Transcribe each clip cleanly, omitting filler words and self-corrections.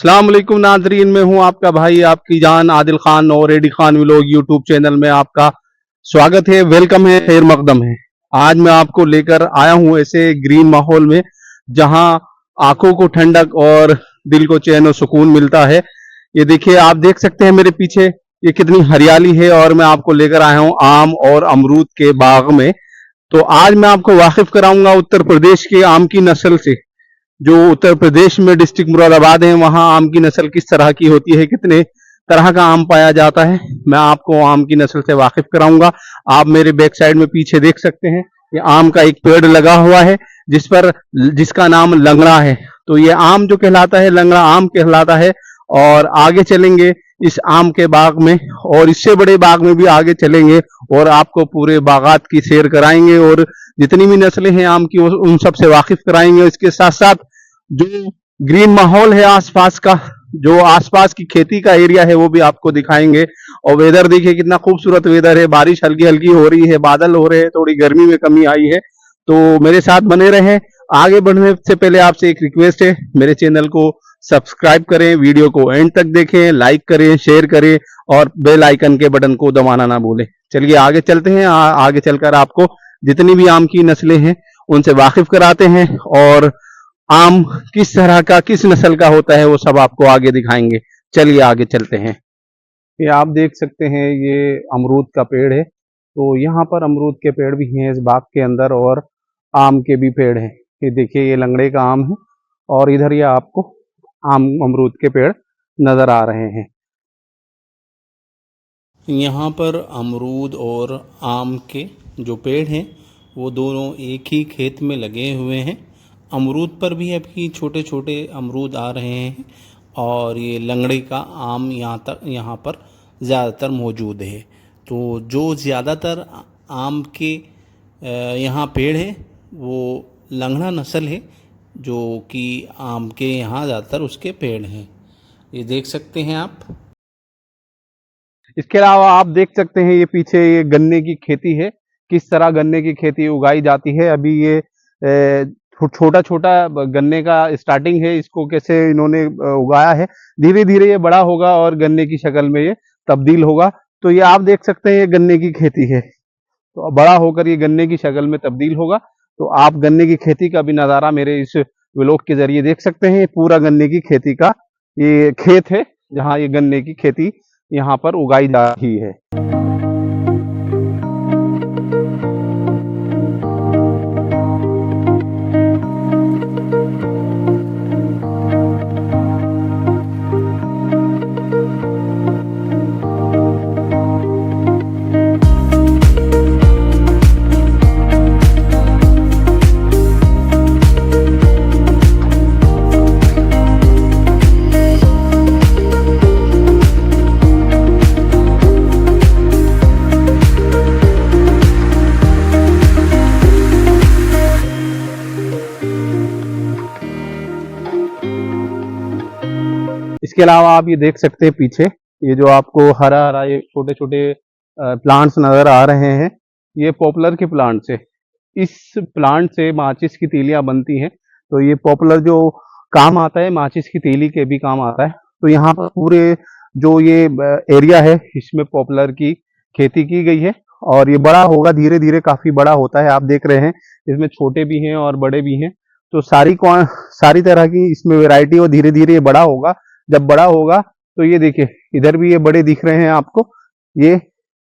अस्सलाम वालेकुम नाजरीन, मैं हूं आपका भाई आपकी जान आदिल खान और Adi Khan vlog YouTube channel में आपका स्वागत है, वेलकम है, खैर मकदम है। आज मैं आपको लेकर आया हूं ऐसे ग्रीन माहौल में जहां आंखों को ठंडक और दिल को चैन और सुकून मिलता है। ये देखिए, आप देख सकते हैं मेरे पीछे ये कितनी हरियाली है और मैं आपको लेकर आया हूं आम और अमरूद के बाग में। तो आज मैं आपको वाकिफ कराऊंगा उत्तर प्रदेश के आम की नस्ल से। जो उत्तर प्रदेश में डिस्ट्रिक्ट मुरादाबाद है, वहां आम की नस्ल किस तरह की होती है, कितने तरह का आम पाया जाता है, मैं आपको आम की नस्ल से वाकिफ कराऊंगा। आप मेरे बैक साइड में पीछे देख सकते हैं, ये आम का एक पेड़ लगा हुआ है जिसका नाम लंगड़ा है। तो ये आम जो कहलाता है लंगड़ा आम कहलाता है। और आगे चलेंगे इस आम के बाग में, और इससे बड़े बाग में भी आगे चलेंगे और आपको पूरे बागात की सैर कराएंगे और जितनी भी नस्लें हैं आम की उन सब से वाकिफ कराएंगे। इसके साथ साथ जो ग्रीन माहौल है आसपास का, जो आसपास की खेती का एरिया है, वो भी आपको दिखाएंगे। और वेदर देखिए कितना खूबसूरत वेदर है, बारिश हल्की हल्की हो रही है, बादल हो रहे हैं, थोड़ी गर्मी में कमी आई है। तो मेरे साथ बने रहें। आगे बढ़ने से पहले आपसे एक रिक्वेस्ट है, मेरे चैनल को सब्सक्राइब करें, वीडियो को एंड तक देखें, लाइक करें, शेयर करें और बेल आइकन के बटन को दबाना ना भूलें। चलिए आगे चलते हैं। आगे चलकर आपको जितनी भी आम की नस्लें हैं उनसे वाकिफ कराते हैं और आम किस तरह का, किस नस्ल का होता है, वो सब आपको आगे दिखाएंगे। चलिए आगे चलते हैं। ये आप देख सकते हैं, ये अमरूद का पेड़ है। तो यहाँ पर अमरूद के पेड़ भी हैं इस बाग के अंदर और आम के भी पेड़ हैं। ये देखिए, ये लंगड़े का आम है और इधर ये आपको आम अमरूद के पेड़ नजर आ रहे हैं। यहाँ पर अमरूद और आम के जो पेड़ हैं वो दोनों एक ही खेत में लगे हुए हैं। अमरूद पर भी अभी छोटे छोटे अमरूद आ रहे हैं और ये लंगड़े का आम यहाँ पर ज़्यादातर मौजूद है। तो जो ज़्यादातर आम के यहाँ पेड़ है वो लंगड़ा नस्ल है, जो कि आम के यहाँ ज़्यादातर उसके पेड़ हैं। ये देख सकते हैं आप। इसके अलावा आप देख सकते हैं ये पीछे ये गन्ने की खेती है, किस तरह गन्ने की खेती उगाई जाती है। अभी ये छोटा छोटा गन्ने का स्टार्टिंग है, इसको कैसे इन्होंने उगाया है। धीरे धीरे ये बड़ा होगा और गन्ने की शक्ल में ये तब्दील होगा। तो ये आप देख सकते हैं ये गन्ने की खेती है, तो बड़ा होकर ये गन्ने की शक्ल में तब्दील होगा। तो आप गन्ने की खेती का भी नज़ारा मेरे इस व्लॉग के जरिए देख सकते हैं। पूरा गन्ने की खेती का ये खेत है जहाँ ये गन्ने की खेती यहाँ पर उगाई जा रही है। इसके अलावा आप ये देख सकते हैं पीछे ये जो आपको हरा हरा ये छोटे छोटे प्लांट्स नजर आ रहे हैं, ये पॉपुलर के प्लांट्स है। इस प्लांट से माचिस की तीलियां बनती हैं। तो ये पॉपुलर जो काम आता है, माचिस की तीली के भी काम आता है। तो यहाँ पर पूरे जो ये एरिया है इसमें पॉपुलर की खेती की गई है और ये बड़ा होगा, धीरे धीरे काफी बड़ा होता है। आप देख रहे हैं इसमें छोटे भी हैं और बड़े भी हैं। तो सारी तरह की इसमें वैरायटी और धीरे धीरे ये बड़ा होगा। जब बड़ा होगा तो ये देखिए इधर भी ये बड़े दिख रहे हैं आपको, ये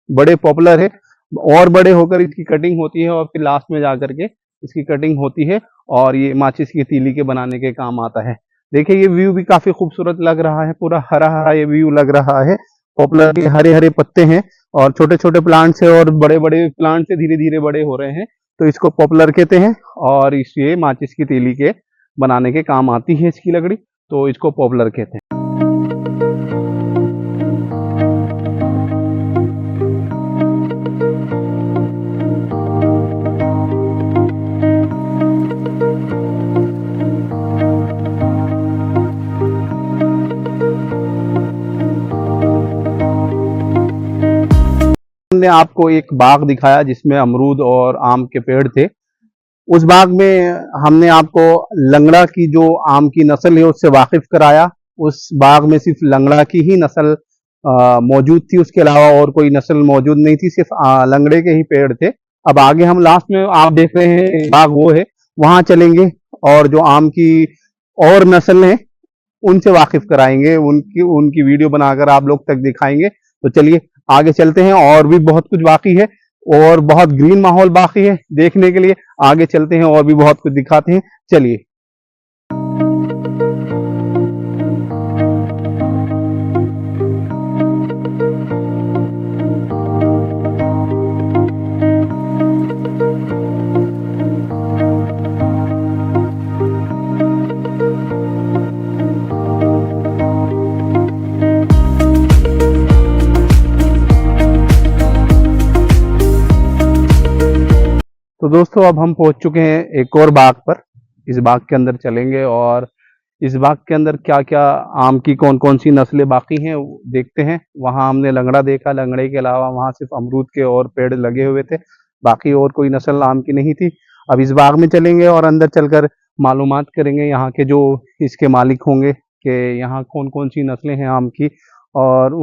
बड़े पॉपुलर है। और बड़े होकर इसकी कटिंग होती है और फिर लास्ट में जाकर के इसकी कटिंग होती है और ये माचिस की तीली के बनाने के काम आता है। देखिए ये व्यू भी काफी खूबसूरत लग रहा है, पूरा हरा हरा ये व्यू लग रहा है। पॉपुलर के हरे हरे पत्ते हैं और छोटे छोटे प्लांट्स है और बड़े बड़े प्लांट से धीरे धीरे बड़े हो रहे हैं। तो इसको पॉपुलर कहते हैं और ये माचिस की तीली के बनाने के काम आती है इसकी लकड़ी, तो इसको पॉपुलर कहते हैं। हमने आपको एक बाग दिखाया जिसमें अमरूद और आम के पेड़ थे। उस बाग में हमने आपको लंगड़ा की जो आम की नस्ल है उससे वाकिफ कराया। उस बाग में सिर्फ लंगड़ा की ही नस्ल मौजूद थी, उसके अलावा और कोई नस्ल मौजूद नहीं थी, सिर्फ लंगड़े के ही पेड़ थे। अब आगे हम लास्ट में आप देख रहे हैं बाग वो है, वहां चलेंगे और जो आम की और नस्ल है उनसे वाकिफ कराएंगे, उनकी उनकी वीडियो बनाकर आप लोग तक दिखाएंगे। तो चलिए आगे चलते हैं, और भी बहुत कुछ बाकी है और बहुत ग्रीन माहौल बाकी है देखने के लिए। आगे चलते हैं और भी बहुत कुछ दिखाते हैं, चलिए। तो दोस्तों अब हम पहुंच चुके हैं एक और बाग पर। इस बाग के अंदर चलेंगे और इस बाग के अंदर क्या क्या आम की कौन कौन सी नस्लें बाकी हैं वो देखते हैं। वहां हमने लंगड़ा देखा, लंगड़े के अलावा वहां सिर्फ अमरूद के और पेड़ लगे हुए थे, बाकी और कोई नस्ल आम की नहीं थी। अब इस बाग में चलेंगे और अंदर चलकर मालूमात करेंगे यहाँ के जो इसके मालिक होंगे कि यहाँ कौन कौन सी नस्लें हैं आम की, और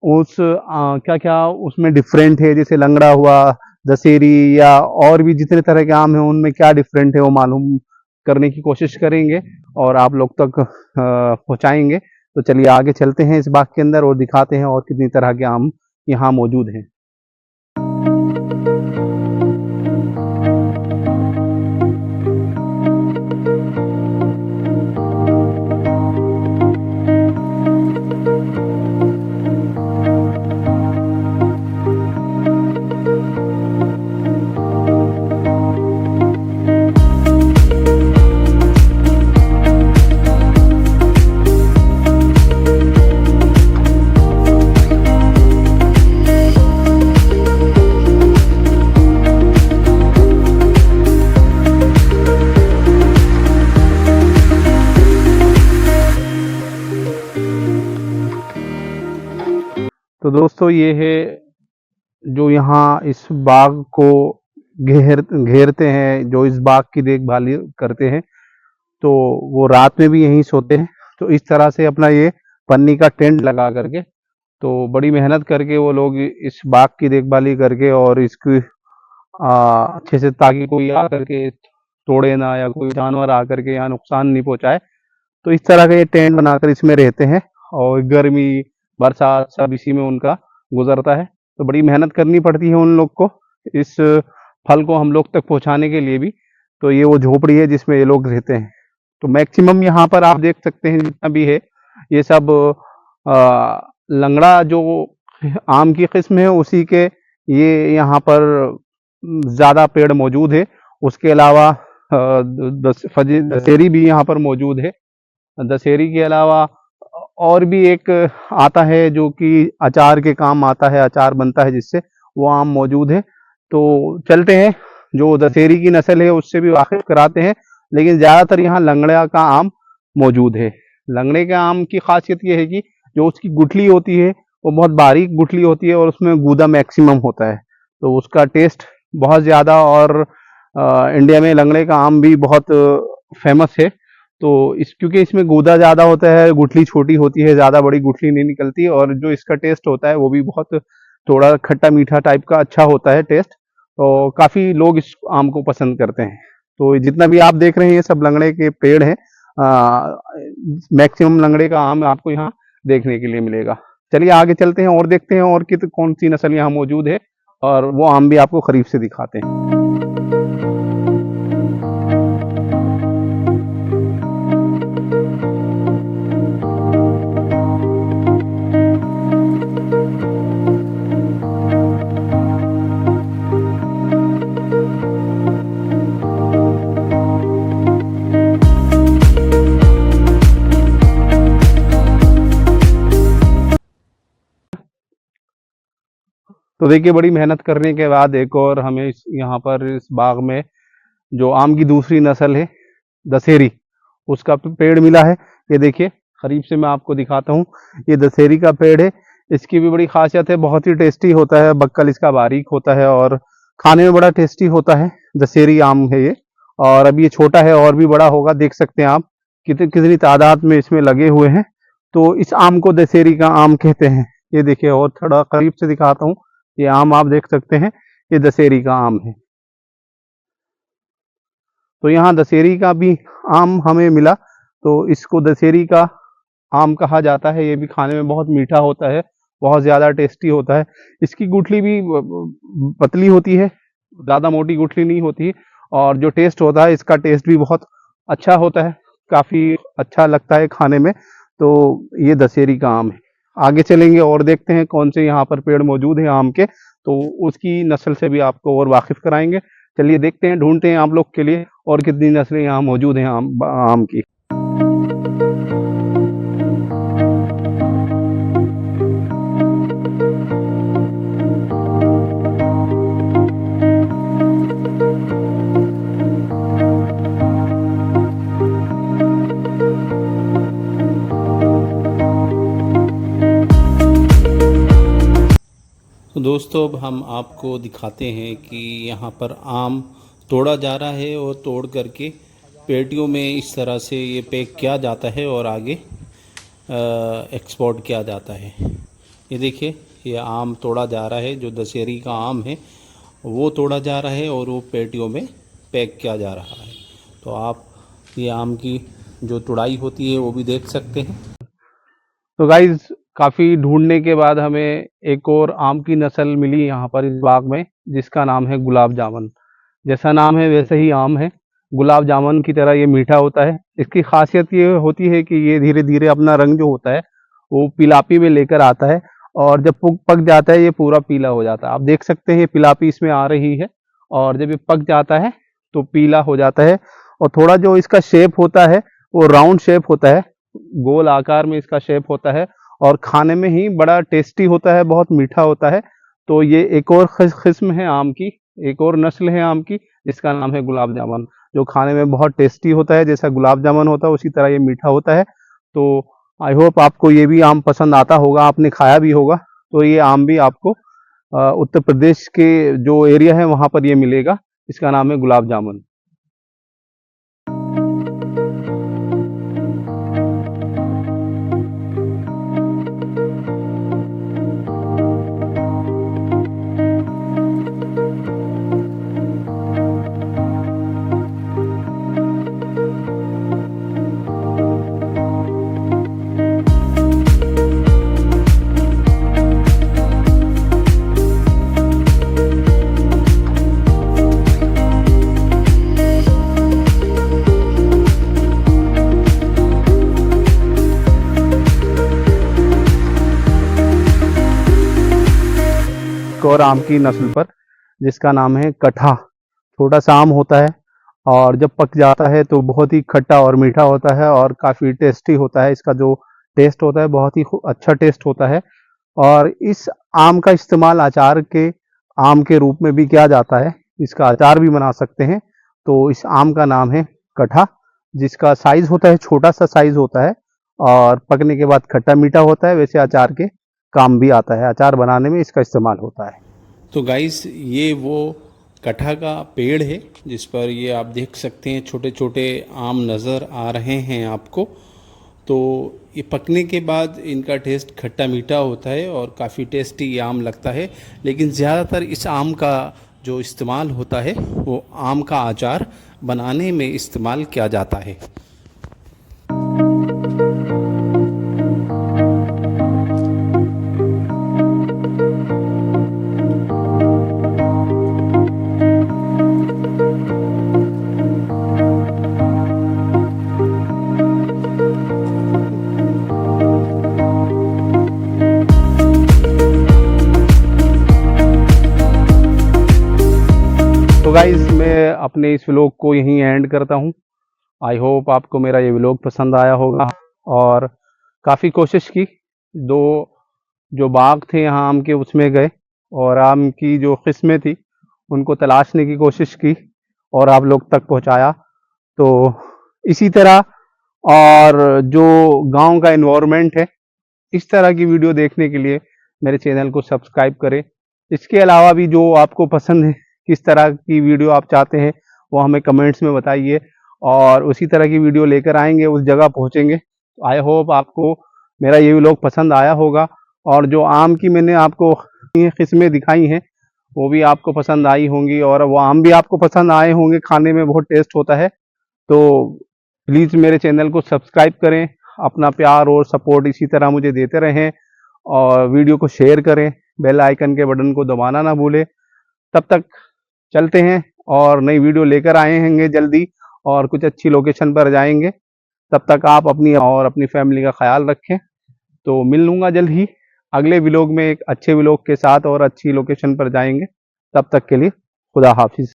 उस क्या क्या उसमें डिफरेंट है, जैसे लंगड़ा हुआ, दशहरी या और भी जितने तरह के आम हैं उनमें क्या डिफरेंट है वो मालूम करने की कोशिश करेंगे और आप लोग तक पहुंचाएंगे। तो चलिए आगे चलते हैं इस बाग के अंदर और दिखाते हैं और कितनी तरह के आम यहाँ मौजूद हैं। तो दोस्तों ये है जो यहाँ इस बाग को घेरते हैं, जो इस बाग की देखभाल करते हैं, तो वो रात में भी यहीं सोते हैं। तो इस तरह से अपना ये पन्नी का टेंट लगा करके, तो बड़ी मेहनत करके वो लोग इस बाग की देखभाली करके और इसकी अच्छे से, ताकि कोई आ करके तोड़े ना या कोई जानवर आ करके यहाँ नुकसान नहीं पहुंचाए। तो इस तरह का ये टेंट बनाकर इसमें रहते हैं और गर्मी बरसात सब इसी में उनका गुजरता है। तो बड़ी मेहनत करनी पड़ती है उन लोग को इस फल को हम लोग तक पहुंचाने के लिए भी। तो ये वो झोपड़ी है जिसमें ये लोग रहते हैं। तो मैक्सिमम यहाँ पर आप देख सकते हैं जितना भी है ये सब लंगड़ा जो आम की किस्म है उसी के ये यहाँ पर ज्यादा पेड़ मौजूद है। उसके अलावा दशहरी भी यहाँ पर मौजूद है। दशहरी के अलावा और भी एक आता है जो कि अचार के काम आता है, अचार बनता है जिससे, वो आम मौजूद है। तो चलते हैं जो दशहरी की नस्ल है उससे भी वाकिफ कराते हैं, लेकिन ज्यादातर यहाँ लंगड़ा का आम मौजूद है। लंगड़े के आम की खासियत ये है कि जो उसकी गुठली होती है वो बहुत बारीक गुठली होती है और उसमें गूदा मैक्सिमम होता है, तो उसका टेस्ट बहुत ज्यादा, और इंडिया में लंगड़े का आम भी बहुत फेमस है। तो क्योंकि इसमें गूदा ज्यादा होता है, गुठली छोटी होती है, ज्यादा बड़ी गुठली नहीं निकलती, और जो इसका टेस्ट होता है वो भी बहुत थोड़ा खट्टा मीठा टाइप का अच्छा होता है टेस्ट। तो काफी लोग इस आम को पसंद करते हैं। तो जितना भी आप देख रहे हैं ये सब लंगड़े के पेड़ हैं। मैक्सिमम लंगड़े का आम आपको यहाँ देखने के लिए मिलेगा। चलिए आगे चलते हैं और देखते हैं और कौन सी नस्ल यहाँ मौजूद है, और वो आम भी आपको करीब से दिखाते हैं। तो देखिए बड़ी मेहनत करने के बाद एक और हमें यहाँ पर इस बाग में जो आम की दूसरी नस्ल है दशहरी, उसका पेड़ मिला है। ये देखिए करीब से मैं आपको दिखाता हूँ, ये दशहरी का पेड़ है। इसकी भी बड़ी खासियत है, बहुत ही टेस्टी होता है, बक्कल इसका बारीक होता है और खाने में बड़ा टेस्टी होता है। दशहरी आम है ये, और अभी ये छोटा है और भी बड़ा होगा, देख सकते हैं आप कितनी तादाद में इसमें लगे हुए हैं। तो इस आम को दशहरी का आम कहते हैं। ये देखिए, और थोड़ा करीब से दिखाता हूँ। ये आम आप देख सकते हैं, ये दशहरी का आम है। तो यहाँ दशहरी का भी आम हमें मिला, तो इसको दशहरी का आम कहा जाता है। ये भी खाने में बहुत मीठा होता है, बहुत ज़्यादा टेस्टी होता है। इसकी गुठली भी पतली होती है, ज़्यादा मोटी गुठली नहीं होती, और जो टेस्ट होता है इसका टेस्ट भी बहुत अच्छा होता है, काफ़ी अच्छा लगता है खाने में। तो ये दशहरी का आम है। आगे चलेंगे और देखते हैं कौन से यहाँ पर पेड़ मौजूद हैं आम के, तो उसकी नस्ल से भी आपको और वाकिफ कराएंगे। चलिए देखते हैं, ढूंढते हैं आप लोग के लिए और कितनी नस्लें यहाँ मौजूद हैं आम की। तो दोस्तों, अब हम आपको दिखाते हैं कि यहाँ पर आम तोड़ा जा रहा है और तोड़ करके पेटियों में इस तरह से ये पैक किया जाता है और आगे एक्सपोर्ट किया जाता है। ये देखिए, ये आम तोड़ा जा रहा है, जो दशहरी का आम है वो तोड़ा जा रहा है और वो पेटियों में पैक किया जा रहा है। तो आप ये आम की जो तुड़ाई होती है वो भी देख सकते हैं। तो गाइज, काफ़ी ढूंढने के बाद हमें एक और आम की नस्ल मिली यहाँ पर इस बाग में, जिसका नाम है गुलाब जामुन। जैसा नाम है वैसे ही आम है। गुलाब जामुन की तरह ये मीठा होता है। इसकी खासियत ये होती है कि ये धीरे धीरे अपना रंग जो होता है वो पिलापी में लेकर आता है, और जब पक जाता है ये पूरा पीला हो जाता है। आप देख सकते हैं पिलापी इसमें आ रही है, और जब ये पक जाता है तो पीला हो जाता है। और थोड़ा जो इसका शेप होता है वो राउंड शेप होता है, गोल आकार में इसका शेप होता है, और खाने में ही बड़ा टेस्टी होता है, बहुत मीठा होता है। तो ये एक और किस्म है आम की, एक और नस्ल है आम की, जिसका नाम है गुलाब जामुन, जो खाने में बहुत टेस्टी होता है। जैसा गुलाब जामुन होता है उसी तरह ये मीठा होता है। तो आई होप आपको ये भी आम पसंद आता होगा, आपने खाया भी होगा। तो ये आम भी आपको उत्तर प्रदेश के जो एरिया है वहाँ पर ये मिलेगा। इसका नाम है गुलाब जामुन। और आम की नस्ल पर, जिसका नाम है कटहा। छोटा सा आम होता है, और जब पक जाता है तो बहुत ही खट्टा और मीठा होता है, और काफ़ी टेस्टी होता है। इसका जो टेस्ट होता है बहुत ही अच्छा टेस्ट होता है। और इस आम का इस्तेमाल अचार के आम के रूप में भी किया जाता है, इसका अचार भी बना सकते हैं। तो इस आम का नाम है कटहा, जिसका साइज होता है, छोटा सा साइज होता है, और पकने के बाद खट्टा मीठा होता है। वैसे अचार के काम भी आता है, अचार बनाने में इसका इस्तेमाल होता है। तो गाइस, ये वो कटहा का पेड़ है जिस पर ये आप देख सकते हैं छोटे छोटे आम नज़र आ रहे हैं आपको। तो ये पकने के बाद इनका टेस्ट खट्टा मीठा होता है और काफ़ी टेस्टी ये आम लगता है। लेकिन ज़्यादातर इस आम का जो इस्तेमाल होता है वो आम का अचार बनाने में इस्तेमाल किया जाता है। तो गाइस, मैं अपने इस व्लॉग को यहीं एंड करता हूँ। आई होप आपको मेरा ये व्लॉग पसंद आया होगा। और काफ़ी कोशिश की, दो जो बाग थे यहाँ आम के उसमें गए, और आम की जो किस्में थी उनको तलाशने की कोशिश की, और आप लोग तक पहुँचाया। तो इसी तरह, और जो गांव का एनवायरनमेंट है, इस तरह की वीडियो देखने के लिए मेरे चैनल को सब्सक्राइब करें। इसके अलावा भी जो आपको पसंद है, किस तरह की वीडियो आप चाहते हैं, वो हमें कमेंट्स में बताइए। और उसी तरह की वीडियो लेकर आएंगे, उस जगह पहुंचेंगे। तो आई होप आपको मेरा ये व्लॉग पसंद आया होगा, और जो आम की मैंने आपको किस्में दिखाई हैं वो भी आपको पसंद आई होंगी, और वो आम भी आपको पसंद आए होंगे, खाने में बहुत टेस्ट होता है। तो प्लीज़ मेरे चैनल को सब्सक्राइब करें, अपना प्यार और सपोर्ट इसी तरह मुझे देते रहें, और वीडियो को शेयर करें, बेल आइकन के बटन को दबाना ना भूलें। तब तक चलते हैं और नई वीडियो लेकर आएंगे जल्दी, और कुछ अच्छी लोकेशन पर जाएंगे। तब तक आप अपनी और अपनी फैमिली का ख्याल रखें। तो मिल लूँगा जल्द ही अगले व्लॉग में, एक अच्छे व्लॉग के साथ, और अच्छी लोकेशन पर जाएंगे। तब तक के लिए खुदा हाफिज़।